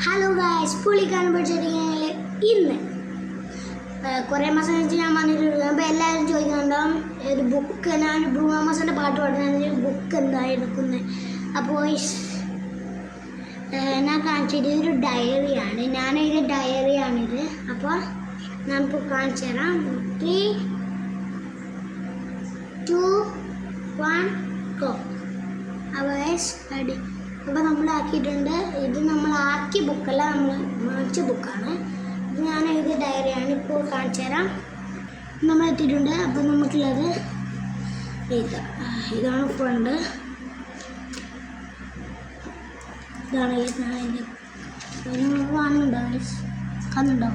Hello guys, പുള്ളിക്കാരൻ പഠിച്ചിരിക്കുകയാണെങ്കിൽ ഇന്ന് കുറേ മാസം വെച്ച് ഞാൻ വന്നിട്ടുണ്ട്. അപ്പോൾ എല്ലാവരും ചോദിക്കുന്നുണ്ടാവും ഒരു ബുക്ക്, ഞാൻ ബ്രൂണോ മാസിൻ്റെ പാട്ട് പാടുന്ന ബുക്ക് എന്താ എടുക്കുന്നത്. അപ്പോൾ ഞാൻ കാണിച്ചത് ഇതൊരു ഡയറിയാണ്, ഞാനെഴുതിയ ഡയറിയാണിത്. അപ്പോൾ ഞാനിപ്പോൾ കാണിച്ചു തരാം. 3, 2, 1 ഗോ. അപ്പോൾ റെഡി. അപ്പോൾ നമ്മളാക്കിയിട്ടുണ്ട്. ഇത് നമ്മളാക്കിയ ബുക്കല്ല, നമ്മൾ മേടിച്ച ബുക്കാണ്. ഇത് ഞാൻ എഴുതിയ ഡയറിയാണ്. ഇപ്പോൾ കാണിച്ചു തരാം. നമ്മൾ എത്തിയിട്ടുണ്ട്. അപ്പോൾ നമുക്കുള്ളത് ഇതാണ് ഫ്രണ്ട്. ഇതാണ് കാണുന്നുണ്ടോ ഗൈസ്? കാണുന്നുണ്ടോ?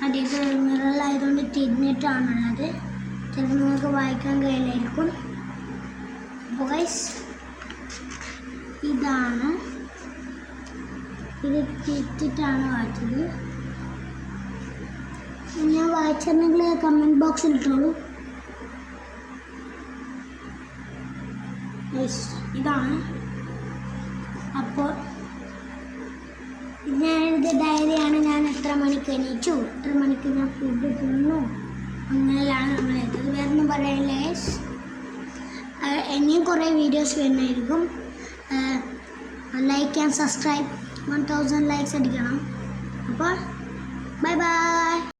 അധികം മിറലായതുകൊണ്ട് തിരിഞ്ഞിട്ടാണുള്ളത്. ചിലപ്പോൾ നിങ്ങൾക്ക് വായിക്കാൻ കഴിയില്ലായിരിക്കും. അപ്പോൾ ഗൈസ് ഇതാണ്, ഇത് തിരിച്ചിട്ടാണ് വായിച്ചത്. ഞാൻ വായിച്ചിരുന്നെങ്കിൽ കമൻറ്റ് ബോക്സിൽ ഇട്ടോളൂ. ഇതാണ്. അപ്പോൾ ഞാൻ എഴുതിയ ഡയറിയാണ്. ഞാൻ എത്ര മണിക്ക് എണീച്ചു, എത്ര മണിക്ക് ഞാൻ ഫുഡ് തിന്നു, അങ്ങനെയാണ് നമ്മൾ എഴുതിയത്. വേറെ ഒന്നും പറയില്ല. ഇനിയും കുറേ വീഡിയോസ് വരുന്നതായിരിക്കും. ലൈക്ക് ആൻഡ് സബ്സ്ക്രൈബ് 1000 ലൈക്സ് അടിക്കണം. അപ്പോൾ ബൈ ബൈ.